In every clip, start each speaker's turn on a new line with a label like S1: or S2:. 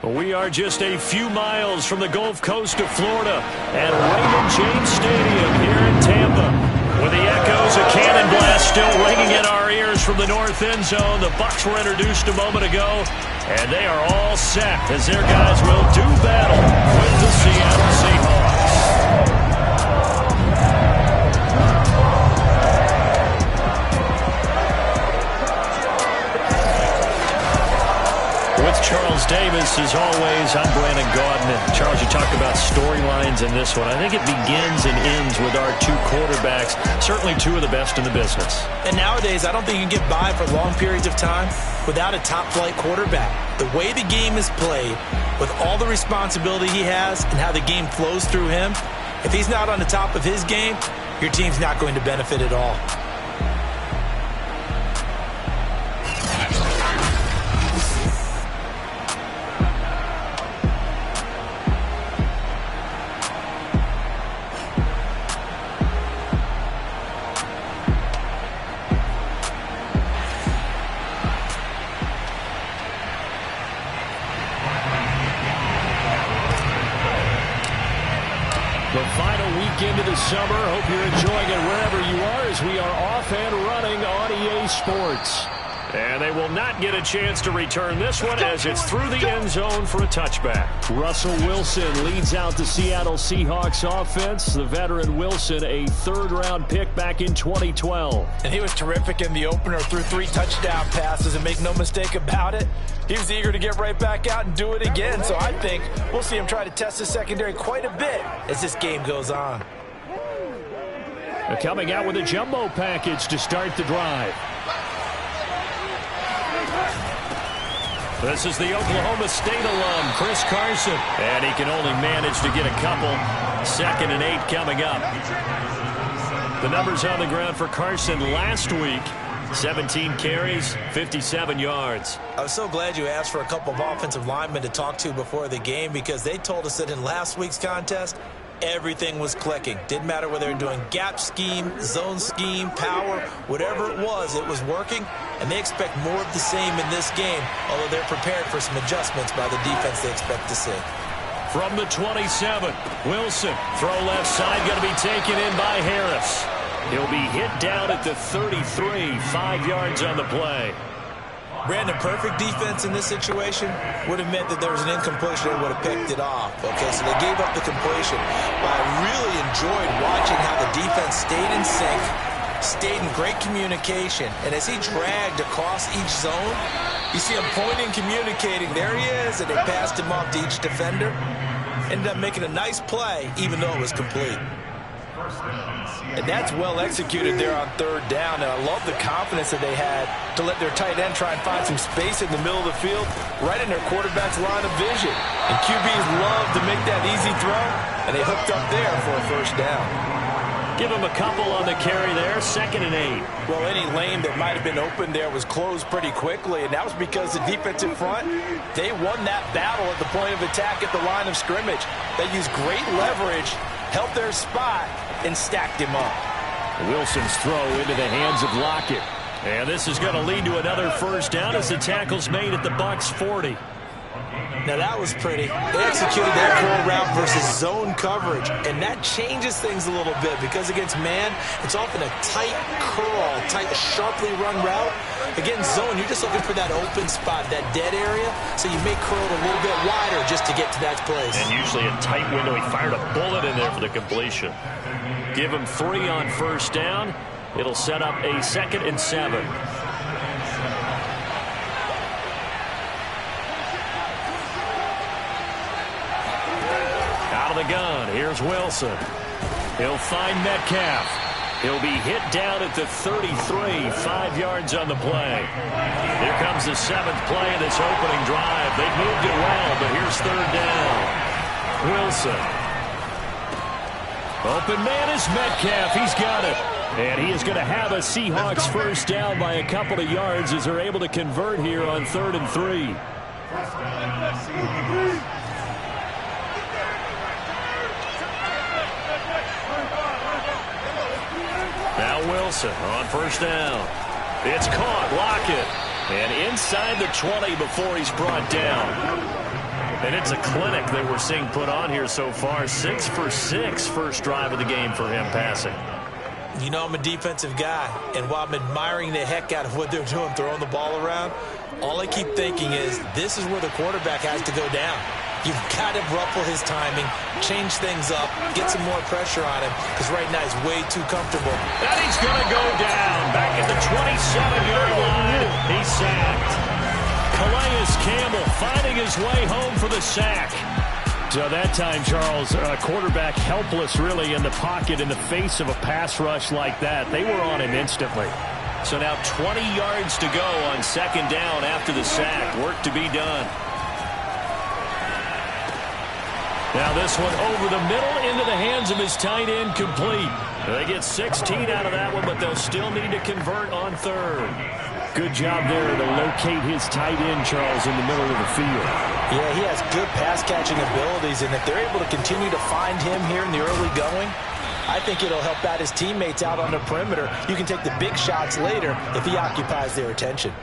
S1: We are just a few miles from the Gulf Coast of Florida at Raymond James Stadium here in Tampa. With the echoes of cannon blast still ringing in our ears from the north end zone, the Bucks were introduced a moment ago, and they are all set as their guys will do battle with the Seattle Seahawks. With Charles Davis, as always, I'm Brandon Gaudin. Charles, you talk about storylines in this one. I think it begins and ends with our two quarterbacks, certainly two of the best in the business.
S2: And nowadays, I don't think you can get by for long periods of time without a top-flight quarterback. The way the game is played, with all the responsibility he has and how the game flows through him, if he's not on the top of his game, your team's not going to benefit at all.
S1: The final weekend of the summer. Hope you're enjoying it wherever you are as we are off and running on EA Sports. And they will not get a chance to return this one as it's through the end zone for a touchback. Russell Wilson leads out the Seattle Seahawks offense. The veteran Wilson, a third-round pick back in 2012.
S2: And he was terrific in the opener, threw 3 touchdown passes, and make no mistake about it, he was eager to get right back out and do it again. So I think we'll see him try to test the secondary quite a bit as this game goes on.
S1: They're coming out with a jumbo package to start the drive. This is the Oklahoma State alum, Chris Carson. And he can only manage to get a couple. 2nd and 8 coming up. The numbers on the ground for Carson last week. 17 carries, 57 yards.
S2: I was so glad you asked for a couple of offensive linemen to talk to before the game because they told us that in last week's contest, everything was clicking. Didn't matter whether they're doing gap scheme, zone scheme, power, whatever it was working, and they expect more of the same in this game, although they're prepared for some adjustments by the defense they expect to see.
S1: From the 27, Wilson, throw left side, going to be taken in by Harris. He'll be hit down at the 33, 5 yards on the play.
S2: Brandon, perfect defense in this situation would have meant that there was an incompletion and would have picked it off. Okay, so they gave up the completion. But I really enjoyed watching how the defense stayed in sync, stayed in great communication. And as he dragged across each zone, you see him pointing, communicating. There he is, and they passed him off to each defender. Ended up making a nice play, even though it was complete. And that's well executed there on 3rd down. And I love the confidence that they had to let their tight end try and find some space in the middle of the field, right in their quarterback's line of vision. And QBs love to make that easy throw, and they hooked up there for a 1st down.
S1: Give him a couple on the carry there, 2nd and 8.
S2: Well, any lane that might have been open there was closed pretty quickly, and that was because the defensive front, they won that battle at the point of attack at the line of scrimmage. They used great leverage, held their spot, and stacked him up.
S1: Wilson's throw into the hands of Lockett. And this is going to lead to another 1st down as the tackle's made at the Bucks 40.
S2: Now that was pretty. They executed that curl route versus zone coverage, and that changes things a little bit because against man, it's often a tight curl, tight, sharply run route. Against zone, you're just looking for that open spot, that dead area, so you may curl it a little bit wider just to get to that place.
S1: And usually a tight window. He fired a bullet in there for the completion. Give him 3 on 1st down. It'll set up a 2nd and 7. Out of the gun, here's Wilson. He'll find Metcalf. He'll be hit down at the 33, 5 yards on the play. Here comes the 7th play of this opening drive. They've moved it well, but here's 3rd down. Wilson. Open man is Metcalf. He's got it. And he is going to have a Seahawks 1st down by a couple of yards as they're able to convert here on 3rd and 3. Now Wilson on 1st down. It's caught. Lockett. And inside the 20 before he's brought down. And it's a clinic that we're seeing put on here so far. 6 for 6 first drive of the game for him passing.
S2: You know I'm a defensive guy, and while I'm admiring the heck out of what they're doing, throwing the ball around, all I keep thinking is this is where the quarterback has to go down. You've got to ruffle his timing, change things up, get some more pressure on him, because right now he's way too comfortable.
S1: And he's going to go down. Back at the 27-yard line. He's sacked. Calais Campbell finding his way home for the sack. So that time, Charles, quarterback helpless really in the pocket in the face of a pass rush like that. They were on him instantly. So now 20 yards to go on second down after the sack. Work to be done. Now this one over the middle into the hands of his tight end, complete. They get 16 out of that one, but they'll still need to convert on third. Good job there to locate his tight end, Charles, in the middle of the field.
S2: Yeah, he has good pass-catching abilities, and if they're able to continue to find him here in the early going, I think it'll help out his teammates out on the perimeter. You can take the big shots later if he occupies their attention.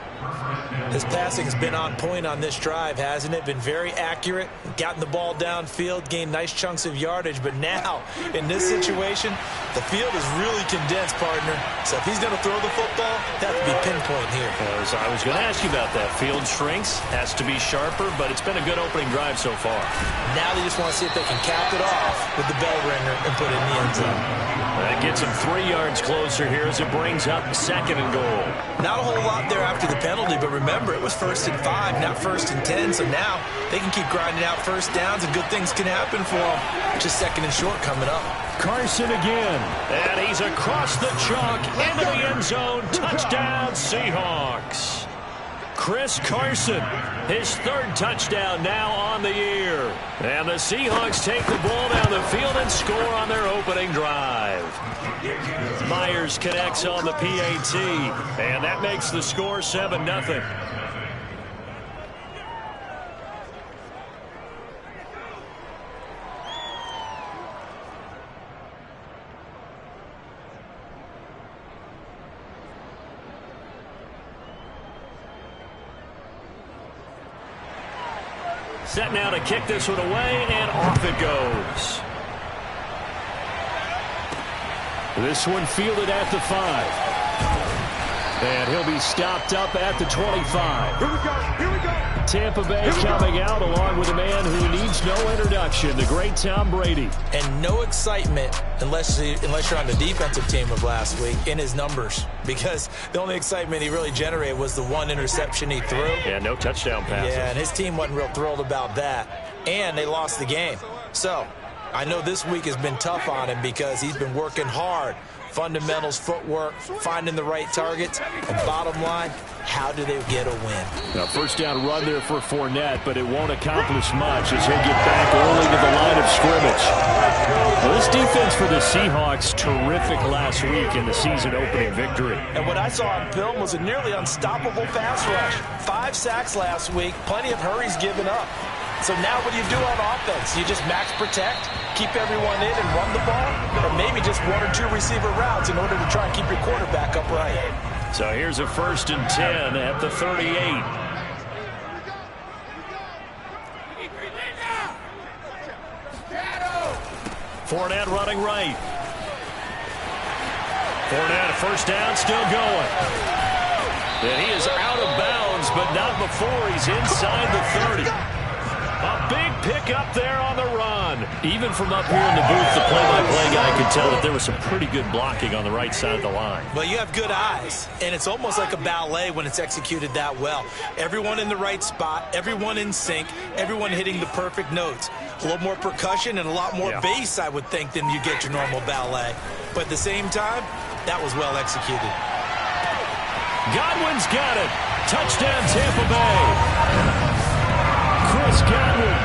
S2: His passing has been on point on this drive, hasn't it? Been very accurate, gotten the ball downfield, gained nice chunks of yardage. But now, in this situation, the field is really condensed, partner. So if he's going to throw the football, that would be pinpoint here.
S1: I was going to ask you about that. Field shrinks, has to be sharper, but it's been a good opening drive so far.
S2: Now they just want to see if they can cap it off with the bell ringer and put it in the end zone.
S1: That gets him 3 yards closer here as it brings up second and goal.
S2: Not a whole lot there after the penalty, but remember, it was 1st and 5, not 1st and 10, so now they can keep grinding out first downs and good things can happen for them. Just 2nd and short coming up.
S1: Carson again, and he's across the chalk into the end zone. Touchdown, Seahawks. Chris Carson, his 3rd touchdown now on the year. And the Seahawks take the ball down the field and score on their opening drive. Myers connects on the PAT, and that makes the score 7-0. Set now to kick this one away, and off it goes. This one fielded at the 5. And he'll be stopped up at the 25.
S3: Here we go.
S1: Tampa Bay coming out along with a man who needs no introduction, the great Tom Brady.
S2: And no excitement unless you're on the defensive team of last week in his numbers, because the only excitement he really generated was the 1 interception he threw.
S1: Yeah, no touchdown passes.
S2: Yeah, and his team wasn't real thrilled about that. And they lost the game. So I know this week has been tough on him because he's been working hard. Fundamentals, footwork, finding the right targets, and bottom line, how do they get a win?
S1: Now, first down run there for Fournette, but it won't accomplish much as he'll get back early to the line of scrimmage. Well, this defense for the Seahawks, terrific last week in the season-opening victory.
S2: And what I saw on film was a nearly unstoppable pass rush. 5 sacks last week, plenty of hurries given up. So now what do you do on offense? You just max protect, keep everyone in and run the ball, or maybe just 1 or 2 receiver routes in order to try and keep your quarterback upright.
S1: So here's a 1st and 10 at the 38. Fournette running right. Fournette, first down, still going. And he is out of bounds, but not before he's inside the 30. A big pickup there on the run. Even from up here in the booth, the play-by-play guy could tell that there was some pretty good blocking on the right side of the line.
S2: Well, you have good eyes, and it's almost like a ballet when it's executed that well. Everyone in the right spot, everyone in sync, everyone hitting the perfect notes. A little more percussion and a lot more bass, I would think, than you get your normal ballet. But at the same time, that was well executed.
S1: Godwin's got it. Touchdown, Tampa Bay. Chris Godwin,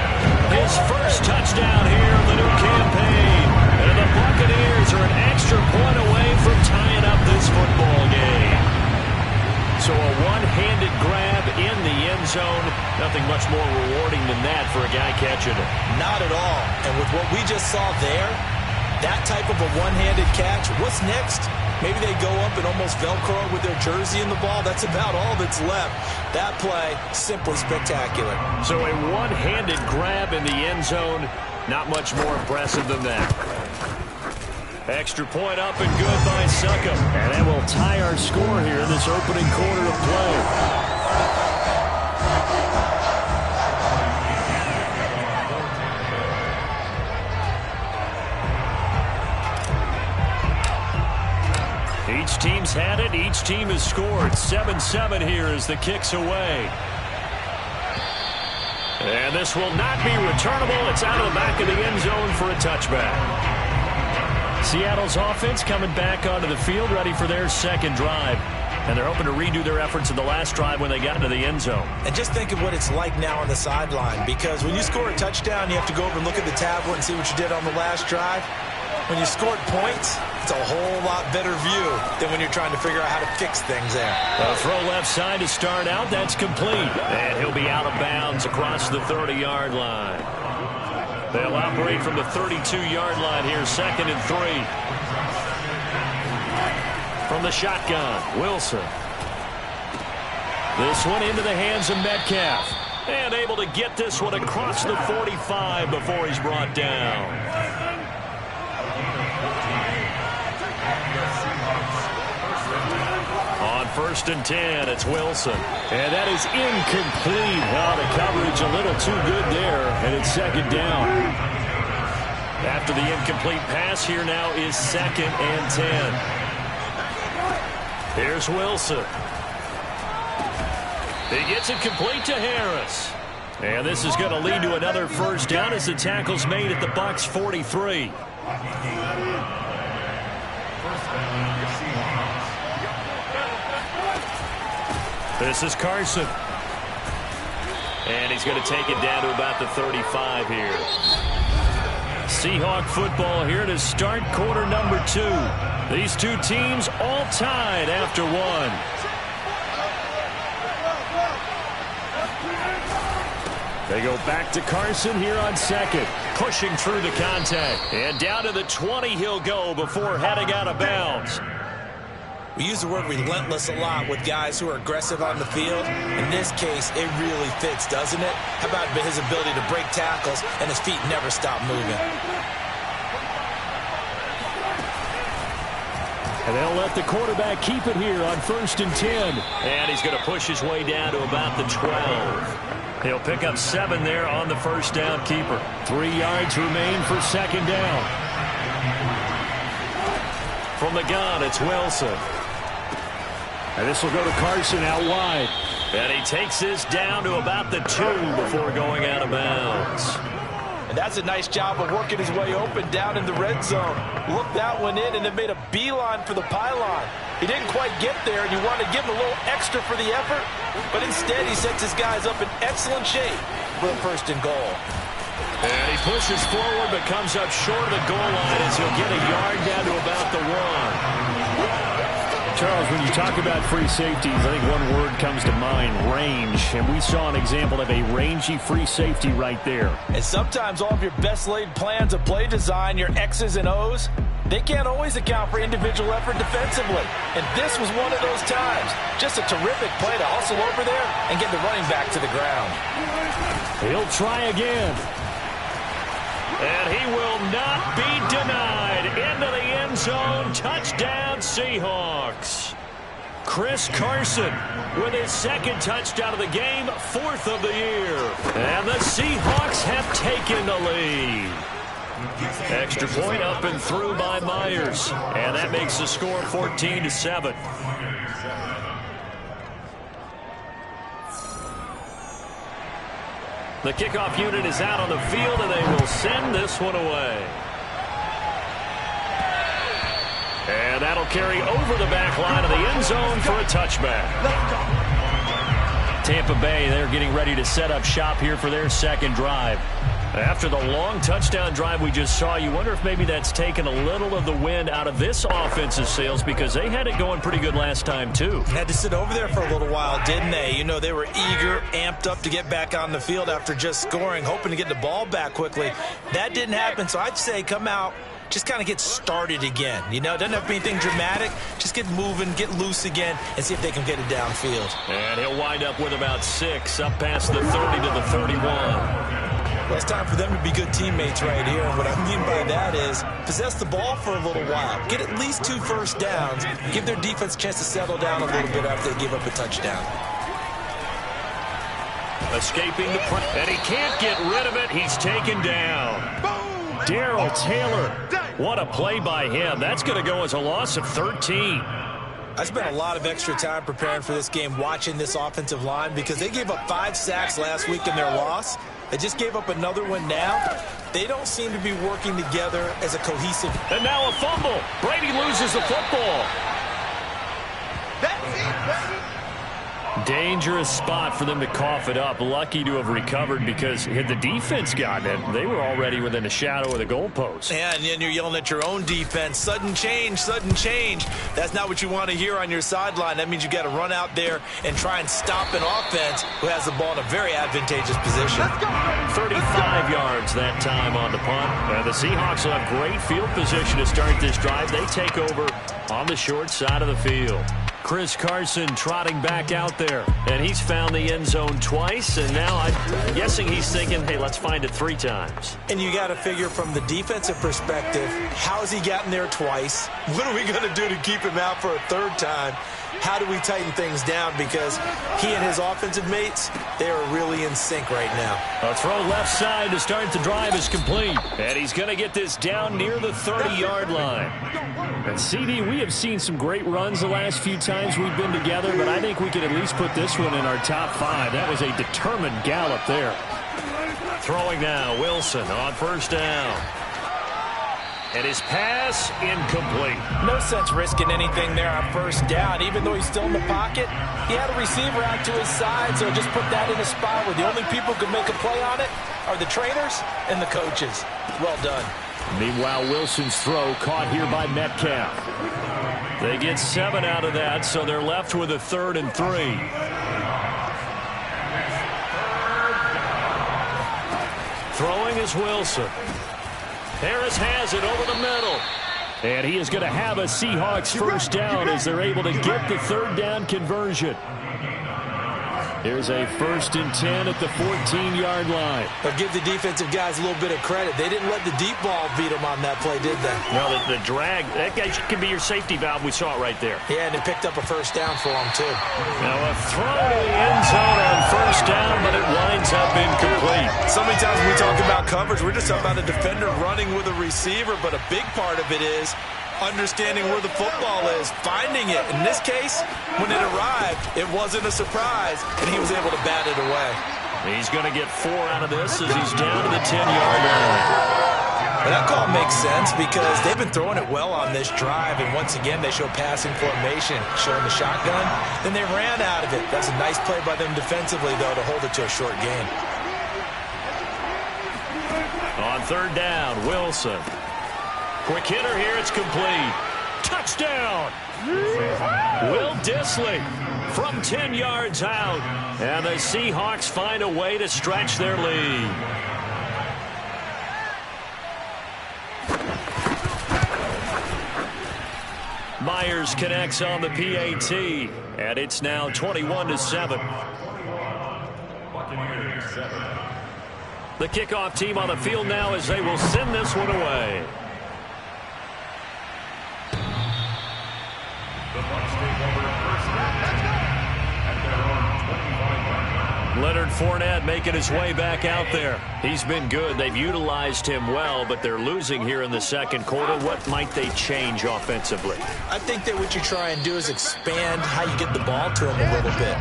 S1: his first touchdown here in the new campaign. And the Buccaneers are an extra point away from tying up this football game. So a one-handed grab in the end zone. Nothing much more rewarding than that for a guy catching it.
S2: Not at all. And with what we just saw there, That type of a one-handed catch, what's next? Maybe they go up and almost Velcro with their jersey in the ball. That's about all that's left. That play, simply spectacular.
S1: So a one-handed grab in the end zone, not much more impressive than that. Extra point up and good by Succop. And that will tie our score here in this opening quarter of play. Each team's had it. Each team has scored. 7-7 here as the kick's away. And this will not be returnable. It's out of the back of the end zone for a touchback. Seattle's offense coming back onto the field, ready for their second drive. And they're hoping to redo their efforts in the last drive when they got into the end zone.
S2: And just think of what it's like now on the sideline, because when you score a touchdown, you have to go over and look at the tablet and see what you did on the last drive. When you scored points, it's a whole lot better view than when you're trying to figure out how to fix things there.
S1: A throw left side to start out. That's complete. And he'll be out of bounds across the 30-yard line. They'll operate from the 32-yard line here, 2nd and 3. From the shotgun, Wilson. This one into the hands of Metcalf. And able to get this one across the 45 before he's brought down. On 1st and 10, it's Wilson. And that is incomplete. Oh, the coverage a little too good there, and it's 2nd down. After the incomplete pass, here now is 2nd and 10. Here's Wilson. He gets it complete to Harris. And this is going to lead to another first down as the tackle's made at the Bucks 43. This is Carson. And he's going to take it down to about the 35 here. Seahawk football here to start quarter number 2. These two teams all tied after one. They go back to Carson here on 2nd. Pushing through the contact. And down to the 20 he'll go before heading out of bounds.
S2: We use the word relentless a lot with guys who are aggressive on the field. In this case, it really fits, doesn't it? How about his ability to break tackles and his feet never stop moving?
S1: And they'll let the quarterback keep it here on 1st and 10. And he's going to push his way down to about the 12. He'll pick up 7 there on the first down keeper. 3 yards remain for 2nd down. From the gun, it's Wilson. And this will go to Carson out wide. And he takes this down to about the 2 before going out of bounds.
S2: And that's a nice job of working his way open down in the red zone. Looked that one in and then made a beeline for the pylon. He didn't quite get there, and you wanted to give him a little extra for the effort. But instead, he sets his guys up in excellent shape for the 1st and goal.
S1: And he pushes forward but comes up short of the goal line as he'll get a yard down to about the 1. Charles, when you talk about free safeties, I think one word comes to mind, range. And we saw an example of a rangy free safety right there.
S2: And sometimes all of your best laid plans of play design, your X's and O's, they can't always account for individual effort defensively. And this was one of those times. Just a terrific play to hustle over there and get the running back to the ground.
S1: He'll try again. And he will not be denied. Into the end zone. Touchdown, Seahawks. Chris Carson with his 2nd touchdown of the game, 4th of the year. And the Seahawks have taken the lead. Extra point up and through by Myers. And that makes the score 14-7. The kickoff unit is out on the field, and they will send this one away. And that'll carry over the back line of the end zone for a touchback. Tampa Bay, they're getting ready to set up shop here for their 2nd drive. After the long touchdown drive we just saw, you wonder if maybe that's taken a little of the wind out of this offense's sails, because they had it going pretty good last time too.
S2: Had to sit over there for a little while, didn't they? You know, they were eager, amped up to get back on the field after just scoring, hoping to get the ball back quickly. That didn't happen, so I'd say come out, just kind of get started again. You know, it doesn't have to be anything dramatic. Just get moving, get loose again, and see if they can get it downfield.
S1: And he'll wind up with about 6, up past the 30 to the 31.
S2: Well, it's time for them to be good teammates right here. And what I mean by that is possess the ball for a little while. Get at least 2 first downs. Give their defense a chance to settle down a little bit after they give up a touchdown.
S1: Escaping the press, and he can't get rid of it. He's taken down. Darrell Taylor. What a play by him. That's going to go as a loss of 13.
S2: I spent a lot of extra time preparing for this game, watching this offensive line, because they gave up 5 sacks last week in their loss. They just gave up another one now. They don't seem to be working together as a cohesive.
S1: And now a fumble. Brady loses the football. Dangerous spot for them to cough it up. Lucky to have recovered, because had the defense gotten it, they were already within a shadow of the goalpost.
S2: Yeah, and then you're yelling at your own defense. Sudden change, sudden change. That's not what you want to hear on your sideline. That means you got to run out there and try and stop an offense who has the ball in a very advantageous position.
S1: 35 yards that time on the punt. The Seahawks will have great field position to start this drive. They take over on the short side of the field. Chris Carson trotting back out there, and he's found the end zone twice, and now I'm guessing he's thinking, hey, let's find it 3 times.
S2: And you got to figure from the defensive perspective, how has he gotten there twice? What are we going to do to keep him out for a 3rd time? How do we tighten things down? Because he and his offensive mates, they are really in sync right now.
S1: A throw left side to start the drive is complete. And he's going to get this down near the 30-yard line. And CD, we have seen some great runs the last few times we've been together, but I think we could at least put this one in our top 5. That was a determined gallop there. Throwing now, Wilson on 1st down. And his pass incomplete.
S2: No sense risking anything there on 1st down. Even though he's still in the pocket, he had a receiver out to his side, so just put that in a spot where the only people who can make a play on it are the trainers and the coaches. Well done.
S1: Meanwhile, Wilson's throw caught here by Metcalf. They get 7 out of that, so they're left with a 3rd and 3. Throwing is Wilson. Harris has it over the middle. And he is going to have a Seahawks 1st down as they're able to get the 3rd down conversion. Here's a 1st and 10 at the 14-yard line.
S2: But give the defensive guys a little bit of credit. They didn't let the deep ball beat them on that play, did they?
S1: No, the drag, that guy can be your safety valve. We saw it right there.
S2: Yeah, and it picked up a 1st down for him, too.
S1: Now a throw to the end zone on 1st down, but it winds up incomplete.
S2: So many times when we talk about coverage, we're just talking about a defender running with a receiver, but a big part of it is understanding where the football is, finding it. In this case, when it arrived, it wasn't a surprise, and he was able to bat it away.
S1: He's going to get 4 out of this as he's down to the 10-yard line.
S2: Well, that call makes sense because they've been throwing it well on this drive, and once again, they show passing formation, showing the shotgun. Then they ran out of it. That's a nice play by them defensively, though, to hold it to a short gain.
S1: On 3rd down, Wilson. Quick hitter here, it's complete. Touchdown! Will Dissly from 10 yards out. And the Seahawks find a way to stretch their lead. Myers connects on the PAT, and it's now 21-7. The kickoff team on the field now as they will send this one away. Leonard Fournette making his way back out there. He's been good. They've utilized him well, but they're losing here in the 2nd quarter. What might they change offensively?
S2: I think that what you try and do is expand how you get the ball to him a little bit.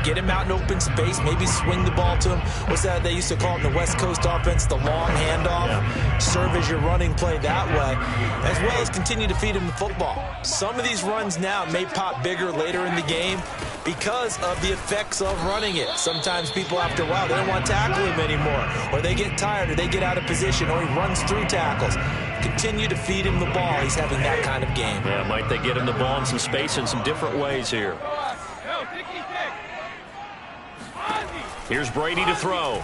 S2: Get him out in open space, maybe swing the ball to him. What's that they used to call in the West Coast offense, the long handoff? Yeah. Serve as your running play that way, as well as continue to feed him the football. Some of these runs now may pop bigger later in the game, because of the effects of running it. Sometimes people, after a while, they don't want to tackle him anymore, or they get tired, or they get out of position, or he runs through tackles. Continue to feed him the ball. He's having that kind of game.
S1: Yeah, might they get him the ball in some space in some different ways here. Here's Brady to throw.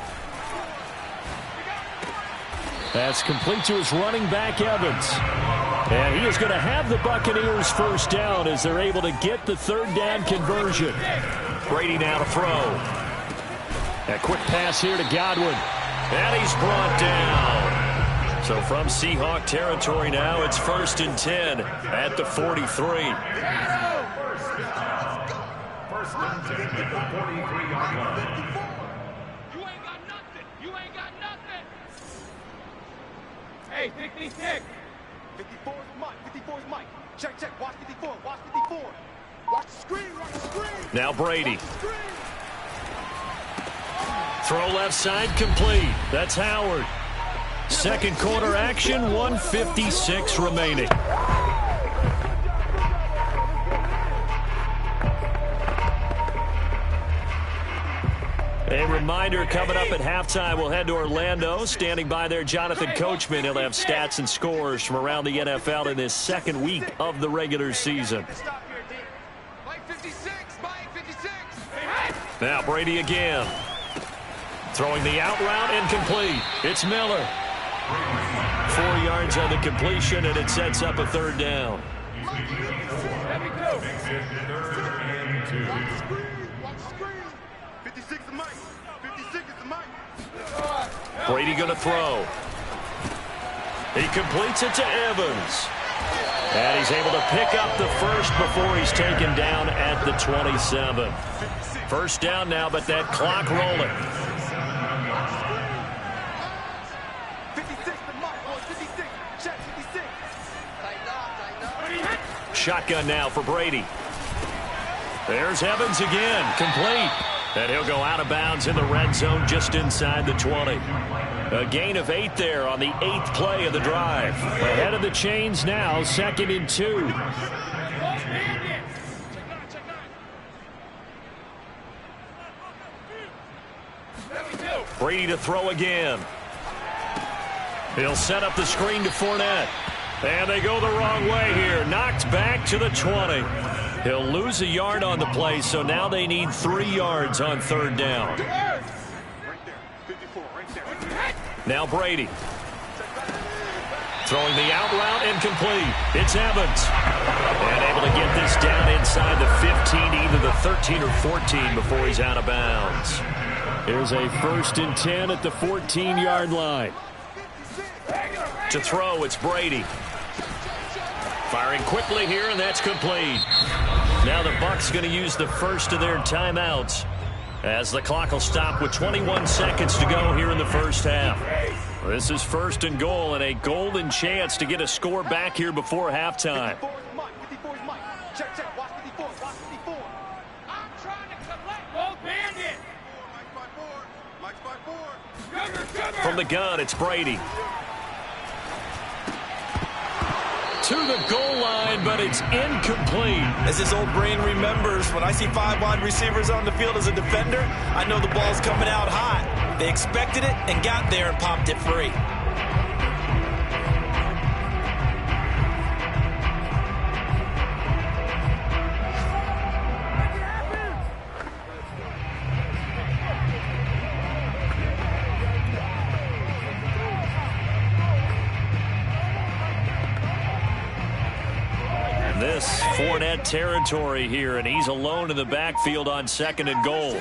S1: That's complete to his running back, Evans. And he is going to have the Buccaneers first down as they're able to get the third down conversion. Brady now to throw. A quick pass here to Godwin. And he's brought down. So from Seahawk territory now, it's 1st and 10 at the 43.
S3: First and 10 at the 43-yard line.
S4: Hey, tick. 54 is Mike. 54 is Mike. Check. Watch 54. Watch 54. Watch the screen.
S1: Now Brady. Throw left side complete. That's Howard. Second quarter action, 1:56 remaining. A reminder, coming up at halftime, we'll head to Orlando. Standing by there, Jonathan Coachman. He'll have stats and scores from around the NFL in this second week of the regular season. Now Brady again. Throwing the out route, incomplete. It's Miller. 4 yards on the completion, and it sets up a third down. Brady going to throw. He completes it to Evans. And he's able to pick up the first before he's taken down at the 27. First down now, but that clock rolling.
S4: 56 to Mike. 56. Check 56.
S1: Shotgun now for Brady. There's Evans again, complete. And he'll go out of bounds in the red zone just inside the 20. A gain of 8 there on the 8th play of the drive. Ahead of the chains now, 2nd and 2. Brady to throw again. He'll set up the screen to Fournette. And they go the wrong way here. Knocked back to the 20. He'll lose a yard on the play, so now they need 3 yards on third down. Now Brady. Throwing the out route incomplete. It's Evans. And able to get this down inside the 15, either the 13 or 14 before he's out of bounds. Here's a 1st and 10 at the 14-yard line. To throw, it's Brady. Firing quickly here, and that's complete. Now the Bucks going to use the first of their timeouts as the clock will stop with 21 seconds to go here in the first half. This is 1st and goal and a golden chance to get a score back here before halftime.
S4: 54 is Mike. Check. Watch 54. Watch 54. I'm trying to collect. Go bandit. Mike's by 4.
S1: From the gun, it's Brady. To the goal line, but it's incomplete.
S2: As his old brain remembers, when I see 5 wide receivers on the field as a defender, I know the ball's coming out hot. They expected it and got there and popped it free.
S1: This Fournette territory here, and he's alone in the backfield on 2nd and goal.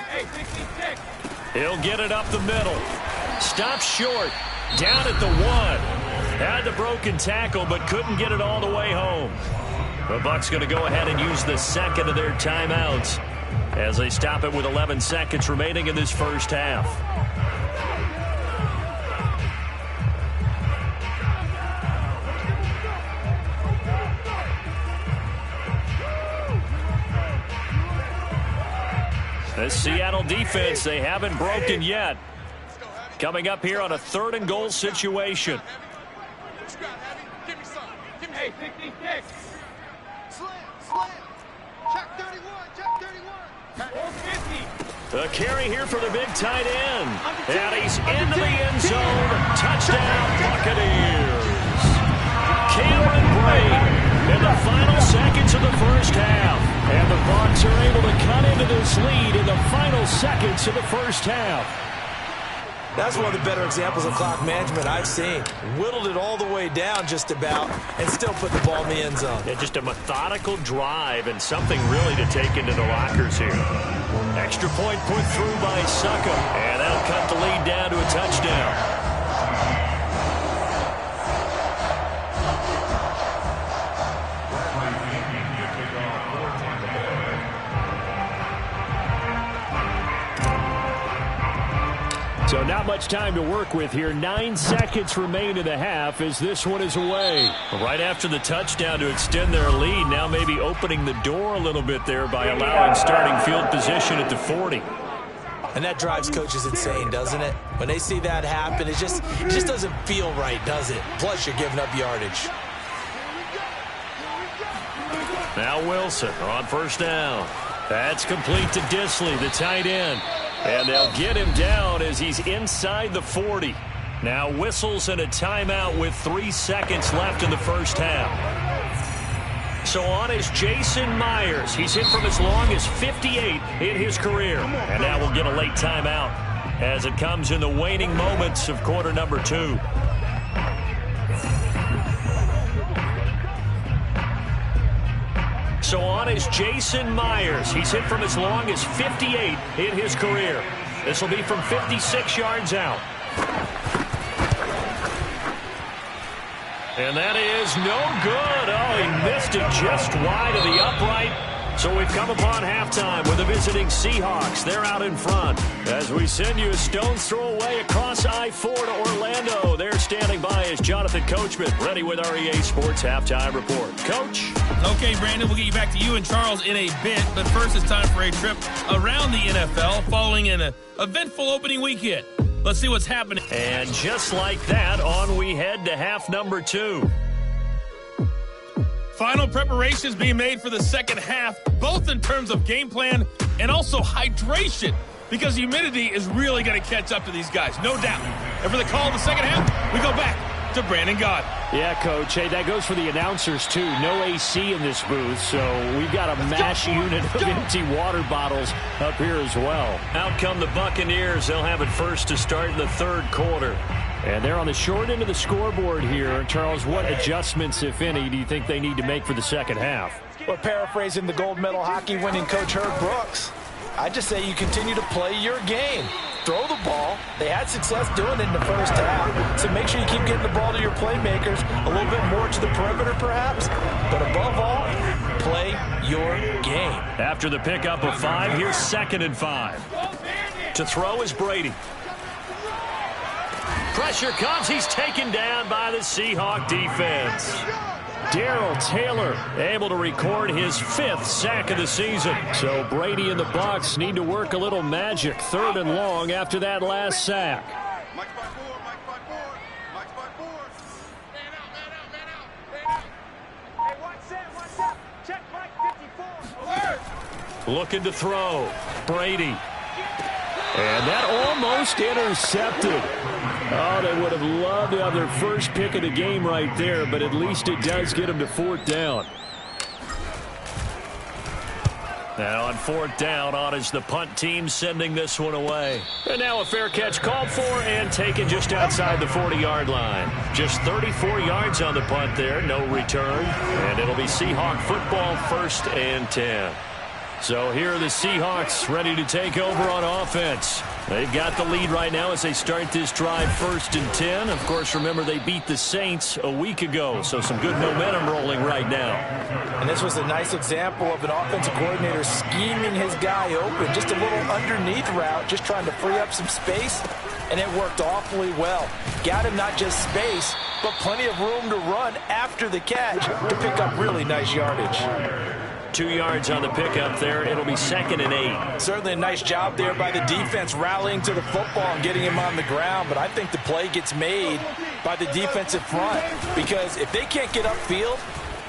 S1: He'll get it up the middle. Stops short. Down at the 1. Had the broken tackle, but couldn't get it all the way home. The Bucks going to go ahead and use the second of their timeouts as they stop it with 11 seconds remaining in this first half. This Seattle defense, they haven't broken yet. Coming up here on a 3rd and goal situation.
S4: Check 31. Check 31.
S1: The carry here for the big tight end. And he's into the end zone. Touchdown, Buccaneers. Cameron Brate in the final seconds of the first half. And the Bucks are able to cut into this lead in the final seconds of the first half.
S2: That's one of the better examples of clock management I've seen. Whittled it all the way down just about and still put the ball in the end zone.
S1: Yeah, just a methodical drive and something really to take into the lockers here. Extra point put through by Suckum. And that'll cut the lead down to a touchdown. So not much time to work with here. 9 seconds remain in the half as this one is away. Right after the touchdown to extend their lead, now maybe opening the door a little bit there by allowing starting field position at the 40.
S2: And that drives coaches insane, doesn't it? When they see that happen, it just doesn't feel right, does it? Plus, you're giving up yardage.
S1: Now Wilson on first down. That's complete to Disley, the tight end. And they'll get him down as he's inside the 40. Now whistles and a timeout with 3 seconds left in the first half. So on is Jason Myers. He's hit from as long as 58 in his career. And now we'll get a late timeout as it comes in the waning moments of quarter number 2. So on is Jason Myers. He's hit from as long as 58 in his career. This will be from 56 yards out. And that is no good. Oh, he missed it just wide of the upright. So we've come upon halftime with the visiting Seahawks. They're out in front. As we send you a stone's throw away across I-4 to Orlando. They're standing by as Jonathan Coachman, ready with our EA Sports Halftime Report. Coach?
S5: Okay, Brandon, we'll get you back to you and Charles in a bit. But first, it's time for a trip around the NFL following an eventful opening weekend. Let's see what's happening.
S1: And just like that, on we head to half number 2.
S5: Final preparations being made for the second half, both in terms of game plan and also hydration, because humidity is really going to catch up to these guys, no doubt. And for the call of the second half, we go back to Brandon Gaud.
S1: Yeah, Coach. Hey, that goes for the announcers, too. No AC in this booth, so we've got a mash unit of empty water bottles up here as well. Out come the Buccaneers. They'll have it first to start in the third quarter. And they're on the short end of the scoreboard here. Charles, what adjustments, if any, do you think they need to make for the second half?
S6: Well, paraphrasing the gold medal hockey winning coach Herb Brooks, I just say you continue to play your game. Throw the ball. They had success doing it in the first half. So make sure you keep getting the ball to your playmakers, a little bit more to the perimeter perhaps. But above all, play your game.
S1: After the pickup of 5, here's 2nd and 5. To throw is Brady. Pressure comes. He's taken down by the Seahawk defense. Darrell Taylor able to record his 5th sack of the season. So Brady and the Bucks need to work a little magic. 3rd and long after that last sack.
S4: Mike's by 4. Mike's by 4. Mike's by 4. Man out, man out, man out, man out. Hey, watch that, watch that. Check Mike 54.
S1: Looking to throw. Brady. And that almost intercepted. Oh, they would have loved to have their first pick of the game right there, but at least it does get them to 4th down. Now on 4th down, on is the punt team sending this one away. And now a fair catch called for and taken just outside the 40-yard line. Just 34 yards on the punt there, no return. And it'll be Seahawk football, 1st and 10. So here are the Seahawks ready to take over on offense. They've got the lead right now as they start this drive 1st and 10. Of course, remember they beat the Saints a week ago, so some good momentum rolling right now.
S6: And this was a nice example of an offensive coordinator scheming his guy open. Just a little underneath route, just trying to free up some space, and it worked awfully well. Got him not just space, but plenty of room to run after the catch to pick up really nice yardage.
S1: 2 yards on the pickup there. It'll be 2nd and 8.
S6: Certainly a nice job there by the defense rallying to the football and getting him on the ground. But I think the play gets made by the defensive front, because if they can't get upfield,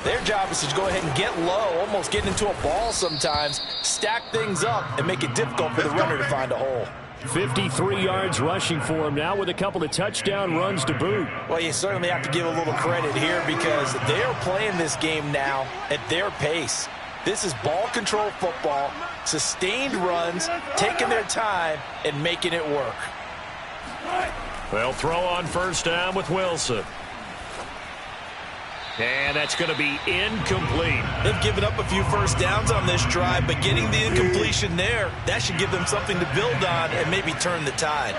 S6: Their job is to go ahead and get low, almost get into a ball sometimes, stack things up, and make it difficult for the runner to find a hole.
S1: 53 yards rushing for him now with a couple of touchdown runs to boot.
S6: Well, you certainly have to give a little credit here because they're playing this game now at their pace. This is ball control football, sustained runs, taking their time, and making it work.
S1: They'll throw on first down with Wilson. And that's going to be incomplete.
S2: They've given up a few first downs on this drive, but getting the incompletion there, that should give them something to build on and maybe turn the tide.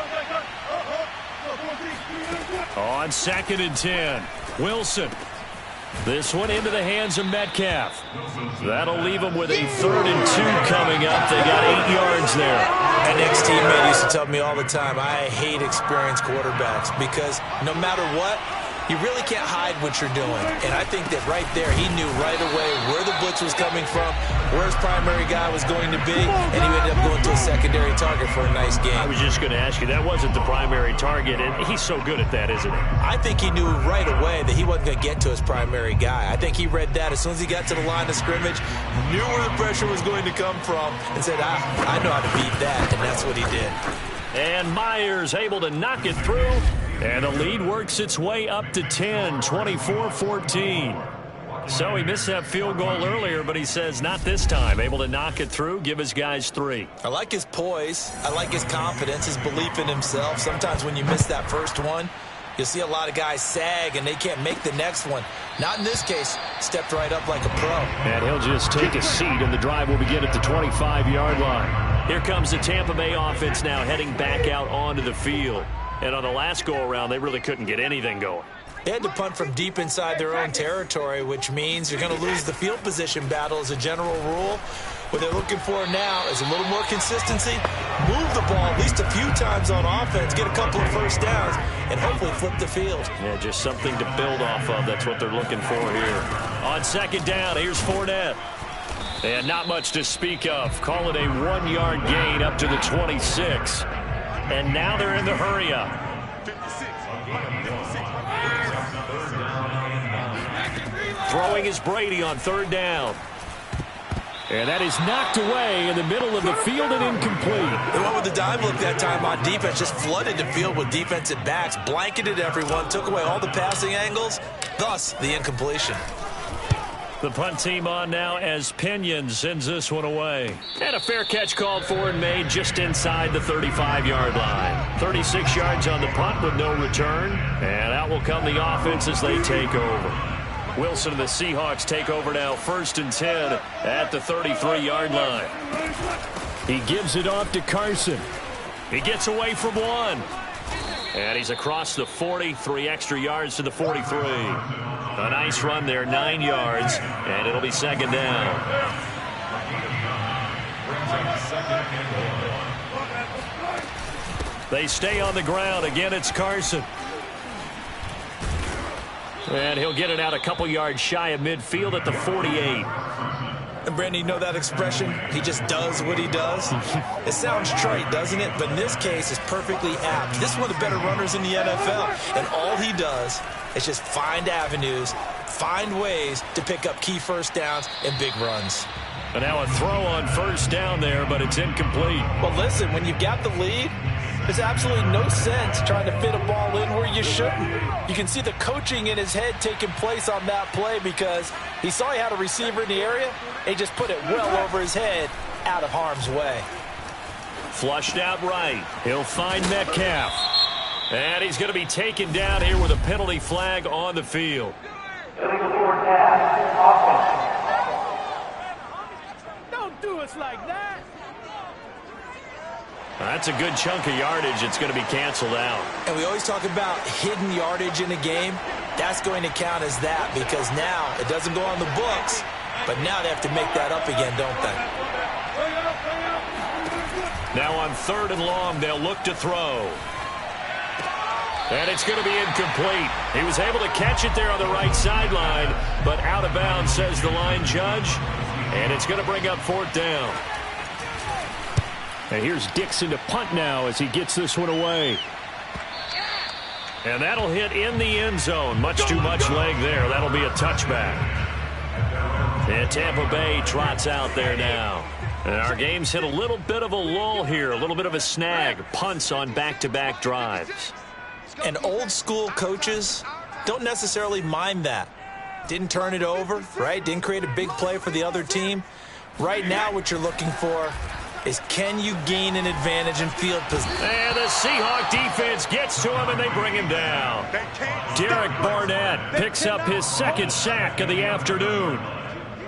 S1: On 2nd and 10, Wilson. This one into the hands of Metcalf. That'll leave them with a 3rd and 2 coming up. They got 8 yards there.
S2: An ex-teammate used to tell me all the time, I hate experienced quarterbacks because no matter what, you really can't hide what you're doing. And I think that right there, he knew right away where the blitz was coming from, where his primary guy was going to be, and he ended up going to a secondary target for a nice game.
S1: I was just going to ask you, that wasn't the primary target, and he's so good at that, isn't he?
S2: I think he knew right away that he wasn't going to get to his primary guy. I think he read that as soon as he got to the line of scrimmage, knew where the pressure was going to come from, and said, I know how to beat that, and that's what he did.
S1: And Myers able to knock it through. And the lead works its way up to 10, 24-14. So he missed that field goal earlier, but he says not this time. Able to knock it through, give his guys 3.
S2: I like his poise. I like his confidence, his belief in himself. Sometimes when you miss that first one, you'll see a lot of guys sag and they can't make the next one. Not in this case. Stepped right up like a pro.
S1: And he'll just take a seat, and the drive will begin at the 25-yard line. Here comes the Tampa Bay offense now heading back out onto the field. And on the last go-around, they really couldn't get anything going.
S2: They had to punt from deep inside their own territory, which means you're going to lose the field position battle as a general rule. What they're looking for now is a little more consistency, move the ball at least a few times on offense, get a couple of first downs, and hopefully flip the field.
S1: Yeah, just something to build off of. That's what they're looking for here. On 2nd down, here's Fournette. And not much to speak of. Call it a 1-yard gain up to the 26. And now they're in the hurry-up. Throwing is Brady on 3rd down. And that is knocked away in the middle of the field and incomplete.
S2: They went with the dive look that time on defense, just flooded the field with defensive backs, blanketed everyone, took away all the passing angles, thus the incompletion.
S1: The punt team on now as Pinion sends this one away. And a fair catch called for and made just inside the 35-yard line. 36 yards on the punt with no return. And out will come the offense as they take over. Wilson and the Seahawks take over now 1st and 10 at the 33-yard line. He gives it off to Carson. He gets away from one. And he's across the 40, 3 extra yards to the 43. A nice run there, 9 yards, and it'll be 2nd down. They stay on the ground. Again, it's Carson. And he'll get it out a couple yards shy of midfield at the 48.
S2: And Brandon, you know that expression? He just does what he does. It sounds trite, doesn't it? But in this case, it's perfectly apt. This is one of the better runners in the NFL. And all he does is just find avenues, find ways to pick up key first downs and big runs.
S1: And now a throw on first down there, but it's incomplete.
S6: Well, listen, when you've got the lead, there's absolutely no sense trying to fit a ball in where you shouldn't. You can see the coaching in his head taking place on that play because he saw he had a receiver in the area, and he just put it well over his head out of harm's way.
S1: Flushed out right. He'll find Metcalf. And he's going to be taken down here with a penalty flag on the field.
S4: Don't do us like that.
S1: That's a good chunk of yardage. It's going to be canceled out.
S2: And we always talk about hidden yardage in a game. That's going to count as that because now it doesn't go on the books, but now they have to make that up again, don't they?
S1: Now on 3rd and long, they'll look to throw. And it's going to be incomplete. He was able to catch it there on the right sideline, but out of bounds, says the line judge. And it's going to bring up 4th down. And here's Dixon to punt now as he gets this one away. And that'll hit in the end zone. Much too much leg there. That'll be a touchback. And Tampa Bay trots out there now. And our game's hit a little bit of a lull here, a little bit of a snag. Punts on back-to-back drives.
S2: And old-school coaches don't necessarily mind that. Didn't turn it over, right? Didn't create a big play for the other team. Right now what you're looking for is, can you gain an advantage in field position?
S1: And the Seahawks defense gets to him, and they bring him down. Derek Barnett picks up his second sack of the afternoon.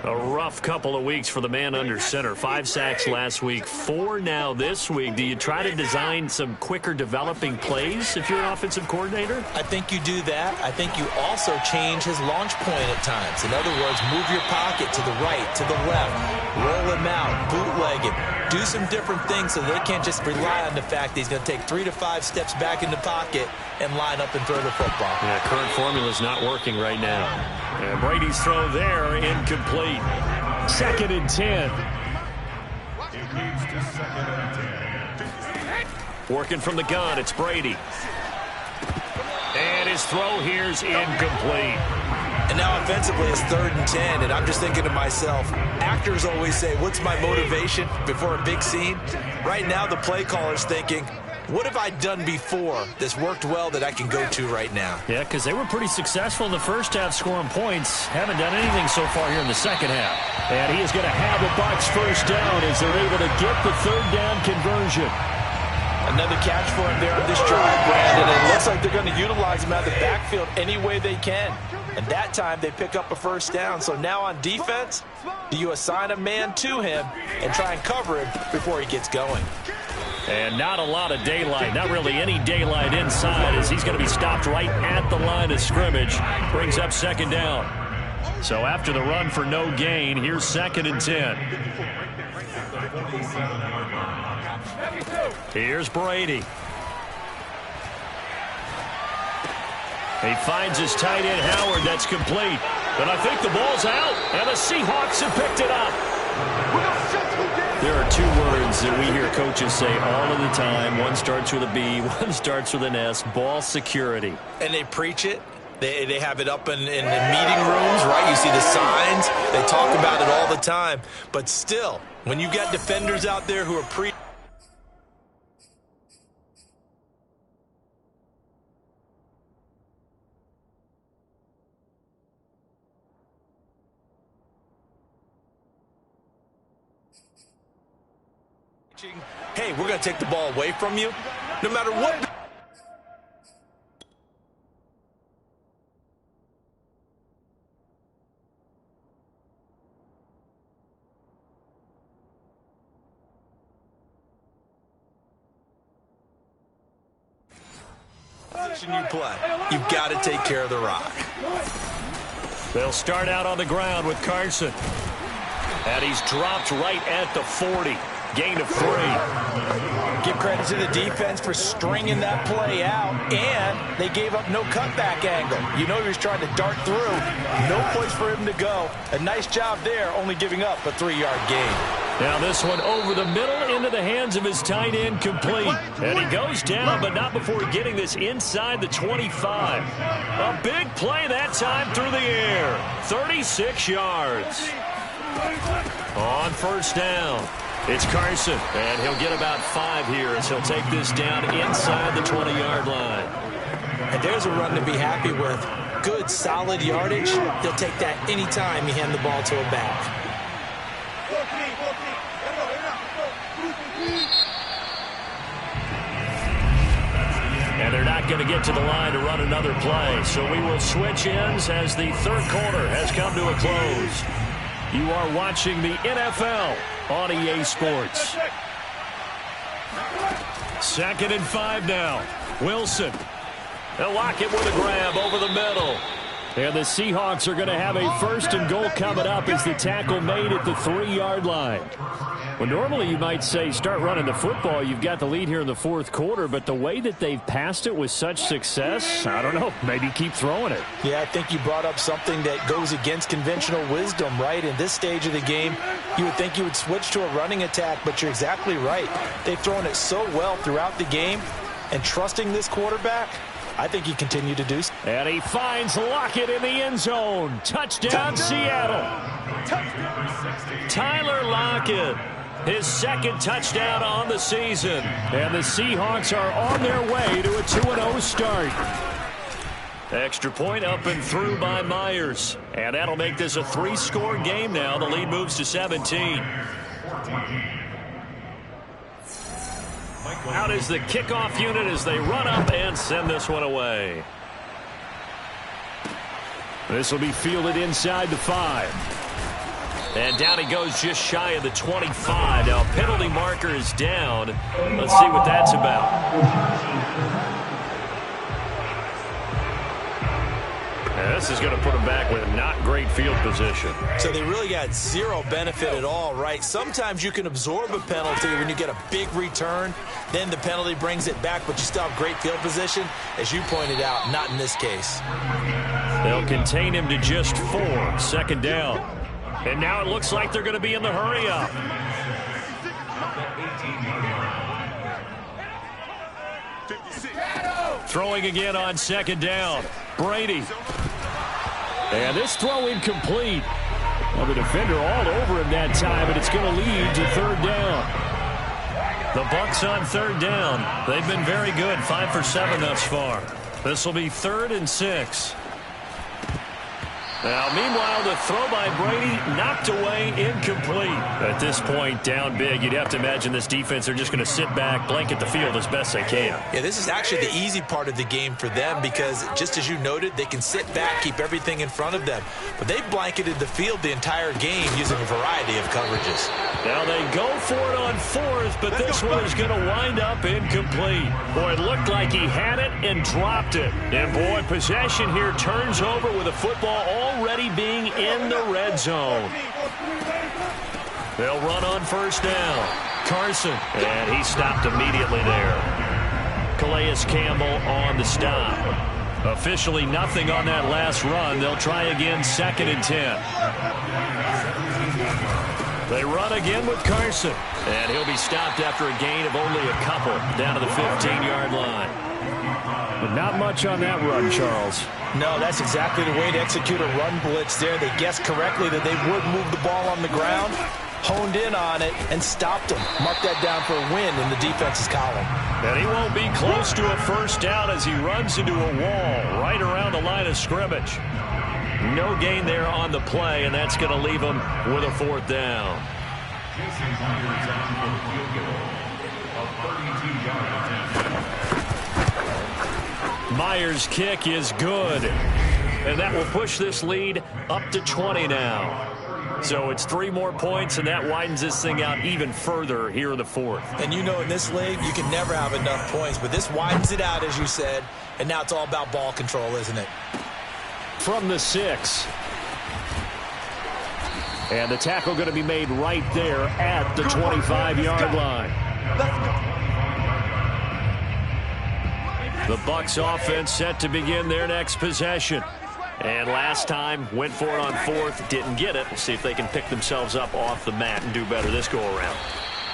S1: A rough couple of weeks for the man under center. 5 sacks last week, 4 now this week. Do you try to design some quicker developing plays if you're an offensive coordinator?
S2: I think you do that. I think you also change his launch point at times. In other words, move your pocket to the right, to the left, roll him out, bootleg him. Do some different things so they can't just rely on the fact that he's going to take 3 to 5 steps back in the pocket and line up and throw the football.
S1: Yeah, current formula's not working right now. And Brady's throw there, incomplete. 2nd and 10. Working from the gun, it's Brady. And his throw here's incomplete.
S2: And now offensively it's 3rd and 10, and I'm just thinking to myself, actors always say, what's my motivation before a big scene? Right now the play caller's thinking, what have I done before that's worked well that I can go to right now?
S1: Yeah, because they were pretty successful in the first half scoring points. Haven't done anything so far here in the second half. And he is going to have the Bucks first down as they're able to get the 3rd down conversion.
S6: Another catch for him there on this drive, Brandon. It looks like they're going to utilize him out of the backfield any way they can. And that time they pick up a first down. So now on defense, do you assign a man to him and try and cover him before he gets going?
S1: And not a lot of daylight, not really any daylight inside, as he's going to be stopped right at the line of scrimmage. Brings up 2nd down. So after the run for no gain, here's 2nd and 10. Here's Brady. He finds his tight end, Howard. That's complete. But I think the ball's out, and the Seahawks have picked it up. There are 2 words that we hear coaches say all of the time. One starts with a B, one starts with an S, ball security.
S2: And they preach it. They have it up in the meeting rooms, right? You see the signs. They talk about it all the time. But still, when you got defenders out there who are preaching, hey, we're going to take the ball away from you, no matter what. Position you play, you've got to take care of the rock.
S1: They'll start out on the ground with Carson. And he's dropped right at the 40. Gain of 3.
S6: Give credit to the defense for stringing that play out, and they gave up no cutback angle. You know he was trying to dart through. No place for him to go. A nice job there, only giving up a 3-yard gain.
S1: Now this one over the middle into the hands of his tight end, complete. And he goes down, but not before getting this inside the 25. A big play that time through the air. 36 yards. On first down, it's Carson, and he'll get about 5 here as he'll take this down inside the 20-yard line.
S2: And there's a run to be happy with. Good, solid yardage. They'll take that anytime you hand the ball to a back.
S1: And they're not going to get to the line to run another play, so we will switch ends as the 3rd quarter has come to a close. You are watching the NFL on EA Sports. 2nd and 5 now. Wilson. They'll lock it with a grab over the middle. And the Seahawks are going to have a 1st and goal coming up as the tackle made at the 3-yard line. Well, normally you might say start running the football. You've got the lead here in the 4th quarter, but the way that they've passed it with such success, I don't know, maybe keep throwing it.
S6: Yeah, I think you brought up something that goes against conventional wisdom, right? In this stage of the game, you would think you would switch to a running attack, but you're exactly right. They've thrown it so well throughout the game, and trusting this quarterback, I think he continued to do so.
S1: And he finds Lockett in the end zone. Touchdown, Seattle. Tyler Lockett, his second touchdown on the season. And the Seahawks are on their way to a 2-0 start. Extra point up and through by Myers. And that'll make this a 3-score game now. The lead moves to 17. Out is the kickoff unit as they run up and send this one away. This will be fielded inside the 5. And down he goes just shy of the 25. Now penalty marker is down. Let's see what that's about. And this is going to put him back with not great field position.
S2: So they really got zero benefit at all, right? Sometimes you can absorb a penalty when you get a big return. Then the penalty brings it back, but you still have great field position. As you pointed out, not in this case.
S1: They'll contain him to just 4. Second down. And now it looks like they're going to be in the hurry-up. Throwing again on second down. Brady. And this throw incomplete. Well, the defender all over him that time, but it's going to lead to third down. The Bucks on third down. They've been very good, 5 for 7 thus far. This will be 3rd and 6. Now, meanwhile, the throw by Brady knocked away, incomplete. At this point, down big, you'd have to imagine this defense, they're just going to sit back, blanket the field as best they can.
S2: Yeah, this is actually the easy part of the game for them because, just as you noted, they can sit back, keep everything in front of them. But they blanketed the field the entire game using a variety of coverages.
S1: Now they go for it on 4th, but this one is going to wind up incomplete. Boy, it looked like he had it and dropped it. And, boy, possession here turns over with a football already being in the red zone. They'll run on first down. Carson, and he stopped immediately there. Calais Campbell on the stop. Officially nothing on that last run. They'll try again, 2nd and 10. They run again with Carson, and he'll be stopped after a gain of only a couple down to the 15-yard line. But not much on that run, Charles.
S6: No, that's exactly the way to execute a run blitz there. They guessed correctly that they would move the ball on the ground, honed in on it, and stopped them. Mark that down for a win in the defense's column.
S1: And he won't be close to a first down as he runs into a wall right around the line of scrimmage. No gain there on the play, and that's going to leave him with a 4th down. Myers' kick is good, and that will push this lead up to 20 now. So it's 3 more points, and that widens this thing out even further here in the 4th.
S2: And you know in this league, you can never have enough points, but this widens it out, as you said, and now it's all about ball control, isn't it?
S1: From the 6. And the tackle going to be made right there at the 25-yard line. The Bucks offense set to begin their next possession. And last time, went for it on 4th, didn't get it. We'll see if they can pick themselves up off the mat and do better this go-around.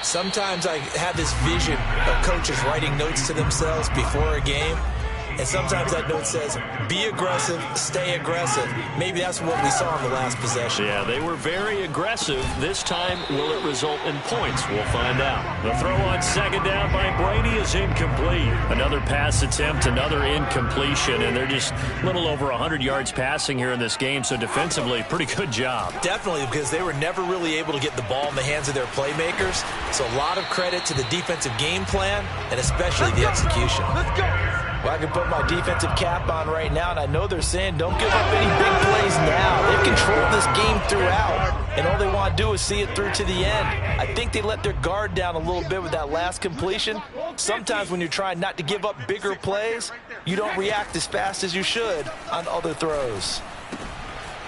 S2: Sometimes I have this vision of coaches writing notes to themselves before a game. And sometimes that note says, be aggressive, stay aggressive. Maybe that's what we saw in the last possession.
S1: Yeah, they were very aggressive. This time, will it result in points? We'll find out. The throw on second down by Brady is incomplete. Another pass attempt, another incompletion, and they're just a little over 100 yards passing here in this game, so defensively, pretty good job.
S2: Definitely, because they were never really able to get the ball in the hands of their playmakers. So a lot of credit to the defensive game plan, and especially the execution.
S4: Let's go.
S6: Well, I can put my defensive cap on right now, and I know they're saying don't give up any big plays now. They've controlled this game throughout, and all they want to do is see it through to the end. I think they let their guard down a little bit with that last completion. Sometimes when you're trying not to give up bigger plays, you don't react as fast as you should on other throws.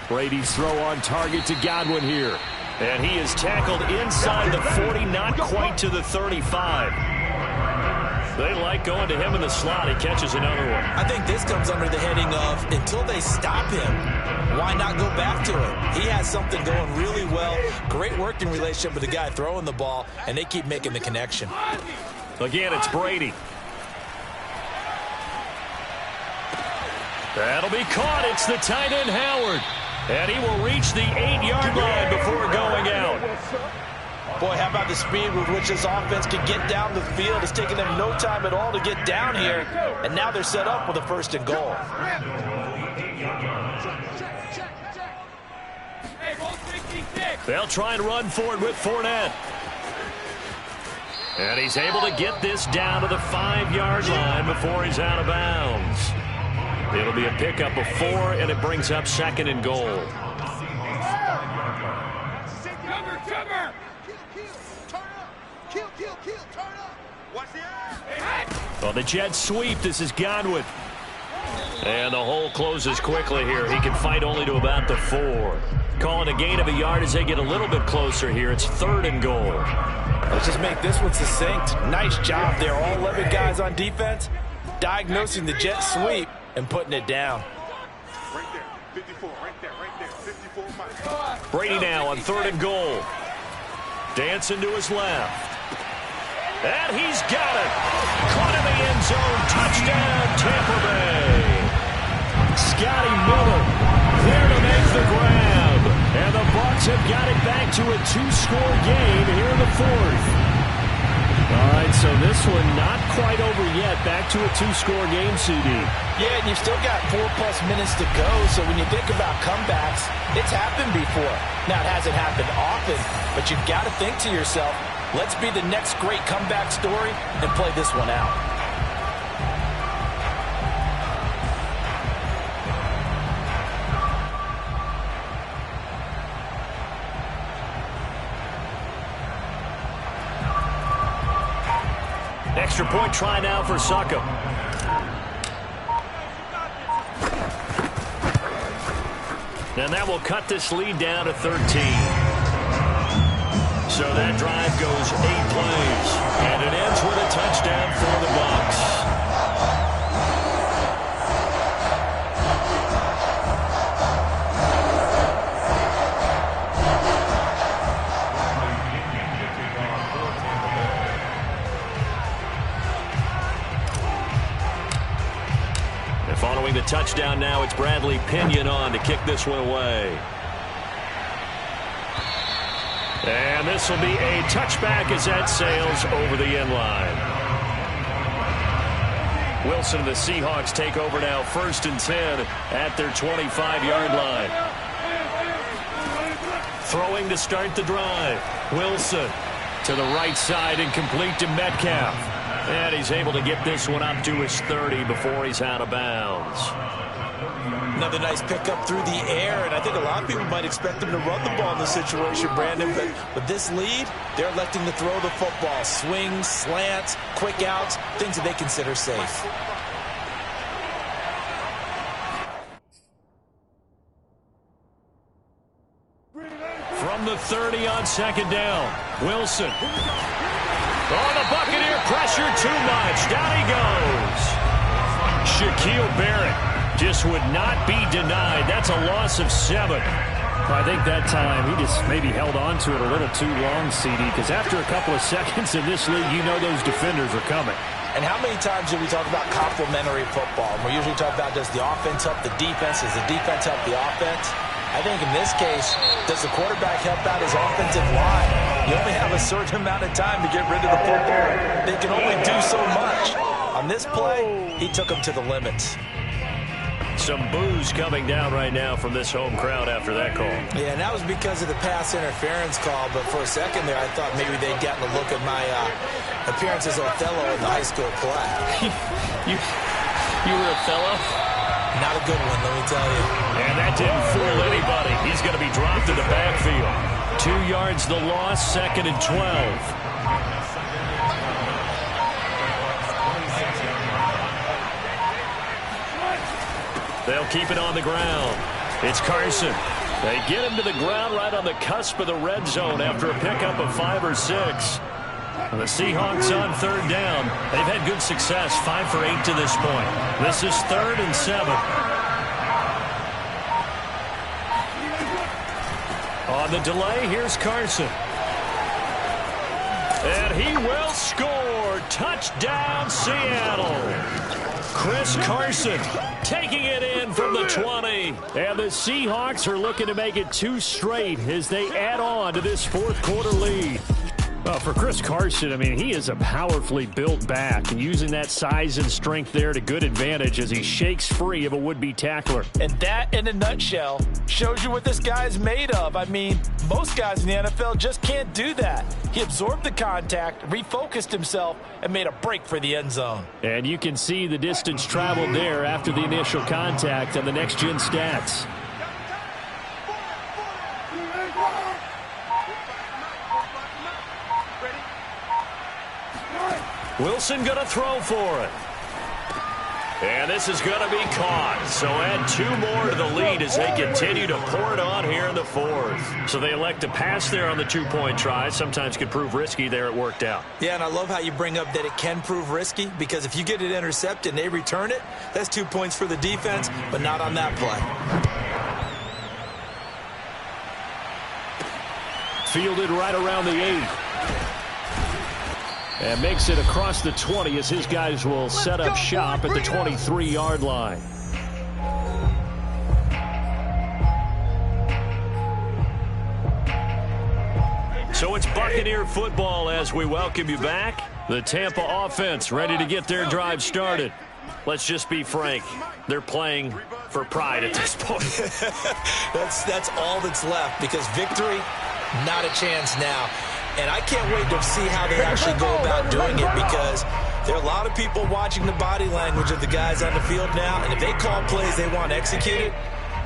S1: Brady's throw on target to Godwin here. And he is tackled inside the 40, not quite to the 35. They like going to him in the slot. He catches another one.
S2: I think this comes under the heading of until they stop him, why not go back to it? He has something going really well. Great working relationship with the guy throwing the ball, and they keep making the connection.
S1: Again, it's Brady. That'll be caught. It's the tight end, Howard. And he will reach the 8-yard line before going out.
S6: Boy, how about the speed with which this offense can get down the field? It's taken them no time at all to get down here. And now they're set up with a 1st and goal.
S1: They'll try and run for it with Fournette. And he's able to get this down to the 5-yard line before he's out of bounds. It'll be a pickup of 4, and it brings up 2nd and goal.
S4: Cover! Turn up! Kill! Turn up! Watch the eye!
S1: On the jet sweep, this is Godwin. And the hole closes quickly here. He can fight only to about the 4. Calling a gain of a yard as they get a little bit closer here. It's 3rd and goal.
S6: Let's just make this one succinct. Nice job there. All 11 guys on defense diagnosing the jet sweep and putting it down.
S4: Right there, 54, right there, 54 miles.
S1: Brady now on 3rd and goal. Dancing to his left. And he's got it. Caught in the end zone. Touchdown, Tampa Bay. Scotty Miller there to make the grab. And the Bucks have got it back to a 2-score game here in the 4th. All right, so this one not quite over yet. Back to a 2-score game, CD.
S6: Yeah, and you've still got 4+ minutes to go. So when you think about comebacks, it's happened before. Now, it hasn't happened often, but you've got to think to yourself, let's be the next great comeback story and play this one out.
S1: Extra point try now for Suckup. And that will cut this lead down to 13. So that drive goes 8 plays. And it ends with a touchdown for the Bucks. Following the touchdown now, it's Bradley Pinion on to kick this one away. And this will be a touchback as that sails over the end line. Wilson and the Seahawks take over now, 1st and 10 at their 25-yard line. Throwing to start the drive. Wilson to the right side and complete to Metcalf. And he's able to get this one up to his 30 before he's out of bounds.
S2: Another nice pickup through the air, and I think a lot of people might expect him to run the ball in this situation, Brandon, but with this lead, they're electing to throw the football. Swings, slants, quick outs, things that they consider safe.
S1: From the 30 on 2nd down, Wilson. Oh, the Buccaneer pressure too much. Down he goes. Shaquille Barrett just would not be denied. That's a loss of 7.
S7: I think that time he just maybe held on to it a little too long, CD, because after a couple of seconds in this league, you know those defenders are coming.
S2: And how many times do we talk about complementary football? We usually talk about, does the offense help the defense? Does the defense help the offense? I think in this case, does the quarterback help out his offensive line? You only have a certain amount of time to get rid of the football. They can only do so much. On this play, he took them to the limits.
S1: Some boos coming down right now from this home crowd after that call.
S2: Yeah, and that was because of the pass interference call, but for a second there, I thought maybe they'd gotten a look at my appearance as Othello in the high school play.
S1: You were Othello?
S2: Not a good one, let me tell you.
S1: And that didn't fool anybody. He's going to be dropped in the backfield. 2 yards the loss, 2nd and 12. They'll keep it on the ground. It's Carson. They get him to the ground right on the cusp of the red zone after a pickup of 5 or 6. And the Seahawks on 3rd down. They've had good success, 5 for 8 to this point. This is 3rd and 7. On the delay, here's Carson. And he will score. Touchdown, Seattle. Chris Carson taking it in from the 20. And the Seahawks are looking to make it 2 straight as they add on to this fourth quarter lead. Well, for Chris Carson, I mean, he is a powerfully built back, and using that size and strength there to good advantage as he shakes free of a would-be tackler.
S6: And that, in a nutshell, shows you what this guy is made of. I mean, most guys in the NFL just can't do that. He absorbed the contact, refocused himself, and made a break for the end zone.
S1: And you can see the distance traveled there after the initial contact on the next-gen stats. Wilson going to throw for it. And this is going to be caught. So add 2 more to the lead as they continue to pour it on here in the fourth. So they elect to pass there on the 2-point try. Sometimes could prove risky there. It worked out.
S2: Yeah, and I love how you bring up that it can prove risky, because if you get it intercepted and they return it, that's 2 points for the defense, but not on that play.
S1: Fielded right around the 8. And makes it across the 20 as his guys will set up shop at the 23-yard line. So it's Buccaneer football as we welcome you back. The Tampa offense ready to get their drive started. Let's just be frank. They're playing for pride at this point.
S2: That's all that's left, because victory, not a chance now. And I can't wait to see how they actually go about doing it, because there are a lot of people watching the body language of the guys on the field now. And if they call plays they want executed,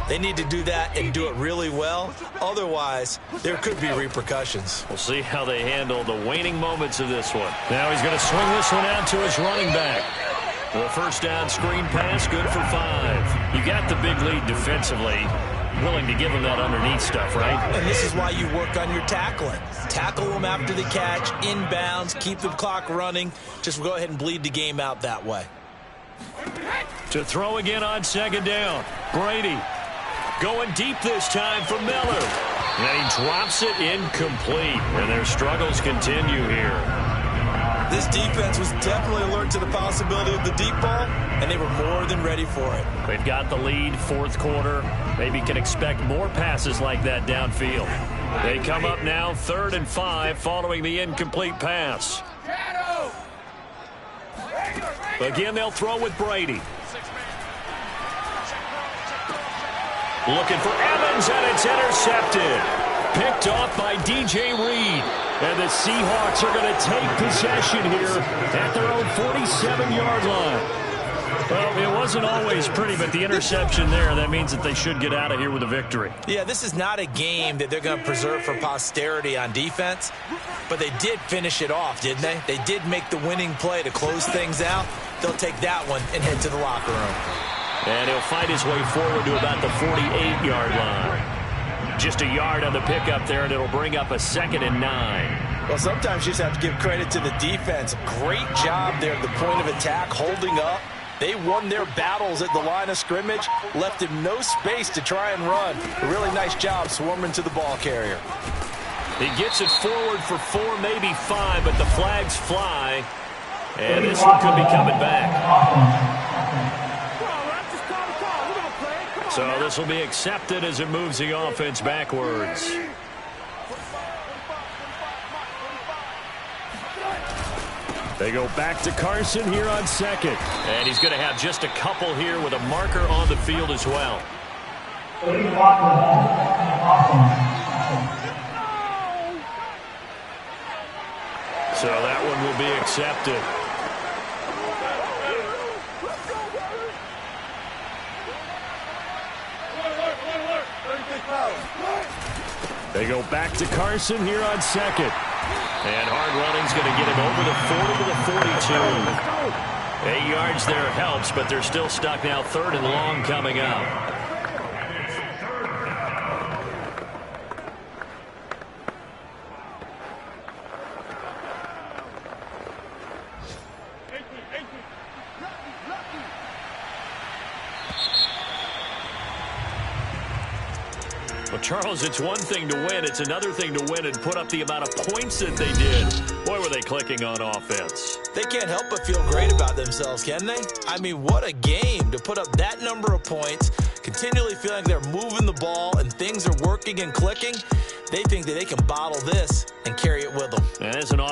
S2: they need to do that and do it really well. Otherwise, there could be repercussions.
S1: We'll see how they handle the waning moments of this one. Now he's going to swing this one out to his running back. The first down screen pass, good for 5. You got the big lead defensively. Willing to give him that underneath stuff, right?
S2: And this is why you work on your tackling. Tackle them after the catch, inbounds, keep the clock running. Just go ahead and bleed the game out that way.
S1: To throw again on second down. Brady going deep this time for Miller. And he drops it incomplete. And their struggles continue here.
S2: This defense was definitely alert to the possibility of the deep ball, and they were more than ready for it.
S1: They've got the lead, fourth quarter. Maybe can expect more passes like that downfield. They come up now 3rd and 5 following the incomplete pass. Again, they'll throw with Brady. Looking for Evans, and it's intercepted. Picked off by DJ Reed. And the Seahawks are going to take possession here at their own 47-yard line. Well, it wasn't always pretty, but the interception there, that means that they should get out of here with a victory.
S2: Yeah, this is not a game that they're going to preserve for posterity on defense, but they did finish it off, didn't they? They did make the winning play to close things out. They'll take that one and head to the locker room.
S1: And he'll fight his way forward to about the 48-yard line. Just a yard on the pickup there, and it'll bring up a 2nd and 9.
S6: Well, sometimes you just have to give credit to the defense. Great job there at the point of attack, holding up. They won their battles at the line of scrimmage, left him no space to try and run. A really nice job swarming to the ball carrier.
S1: He gets it forward for 4, maybe 5, but the flags fly. And this one could be coming back. So this will be accepted as it moves the offense backwards. They go back to Carson here on 2nd. And he's going to have just a couple here with a marker on the field as well. So that one will be accepted. They go back to Carson here on 2nd. And hard running's going to get him over the 40 to the 42. 8 yards there helps, but they're still stuck now 3rd and long coming up. Well, Charles, it's one thing to win. It's another thing to win and put up the amount of points that they did. Boy, were they clicking on offense.
S2: They can't help but feel great about themselves, can they? I mean, what a game to put up that number of points, continually feeling they're moving the ball and things are working and clicking. They think that they can bottle this and carry it with them.
S1: And as an